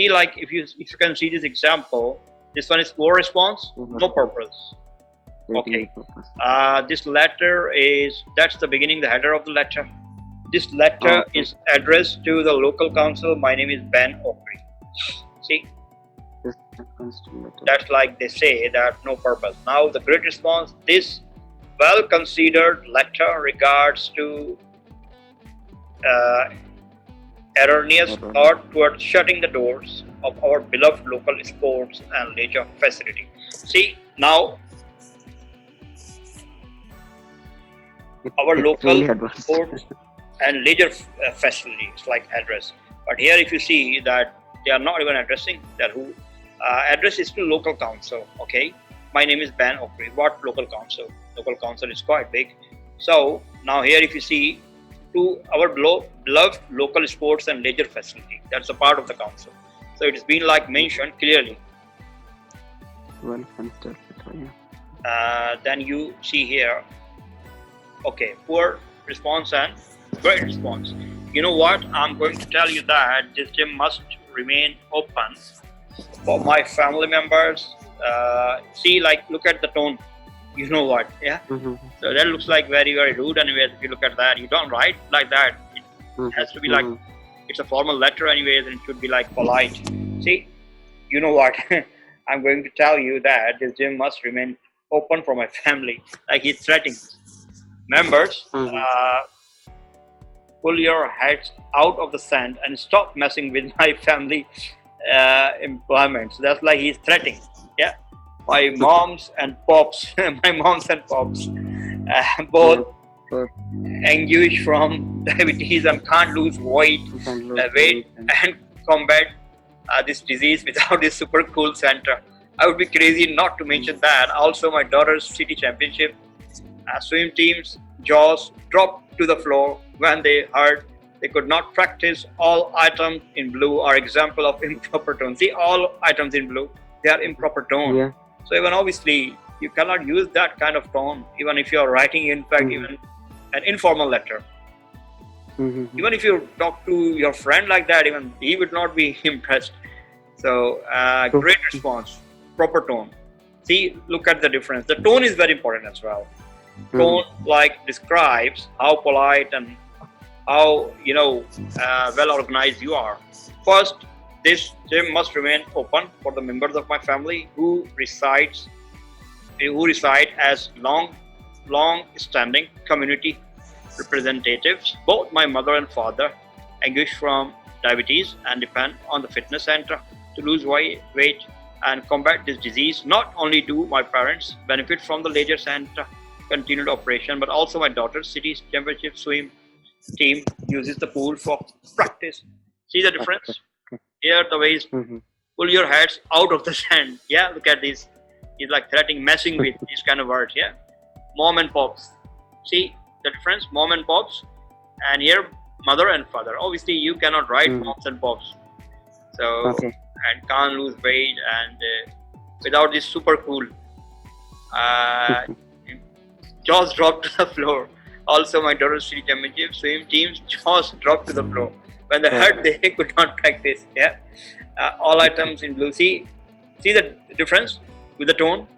See, like if you can see this example, this one is poor response, no purpose. Writing Okay. purpose. This letter is, that's the beginning, the header of the letter. This letter Okay. is addressed to the local council. My name is Ben Okri. See, This reference to letter. that's like they say that no purpose. Now the great response, this well considered letter regards to uh, erroneous Erroneous. thought towards shutting the doors of our beloved local sports and leisure facility. See, now our It's local really advanced. sports and leisure facilities like address. But here, if you see that they are not even addressing that who address is to local council. Okay, my name is Ben Okri. What local council? Local council is quite big. So now here, if you see to our beloved local sports and leisure facility, that's a part of the council. So it's been like mentioned clearly. Well considered letter, yeah. Then you see here, okay, poor response and great response. You know what? I'm going to tell you that this gym must remain open for my family members. See, like, look at the tone. You know what? Yeah. Mm-hmm. So that looks like very, very rude. Anyways, if you look at that, you don't write like that. It has to be like, it's a formal letter, anyways, and it should be like polite. See, you know what? I'm going to tell you that this gym must remain open for my family. Like he's threatening members. Pull your heads out of the sand and stop messing with my family employment. So that's like he's threatening. Yeah, my moms and pops, my moms and pops, both anguish from diabetes and can't lose weight, and combat this disease without this super cool center. I would be crazy not to mention that. Also, my daughter's city championship swim team's jaws dropped to the floor when they heard they could not practice. All items in blue are example of improper tone. See, all items in blue, they are improper tone. Yeah. So even obviously you cannot use that kind of tone, even if you are writing, in fact, even an informal letter. Even if you talk to your friend like that, even he would not be impressed. So great response, proper tone. See, look at the difference. The tone is very important as well. Tone like describes how polite and how well organized you are. First, this gym must remain open for the members of my family who reside as long-standing community representatives. Both my mother and father anguish from diabetes and depend on the fitness center to lose weight and combat this disease. Not only do my parents benefit from the leisure center continued operation, but also my daughter's city championship swim team uses the pool for practice. See the difference? Here the way is pull your heads out of the sand. Yeah, look at this. He's like threatening, messing with these kind of words. Yeah, mom and pops. See the difference? Mom and pops, and here mother and father. Obviously, you cannot write moms and pops. So and can't lose weight and without this super cool. Jaws dropped to the floor. Also, my daughter's city championship swim team's jaws dropped to the floor when they heard they could not practice. Yeah, all items in blue. See the difference with the tone.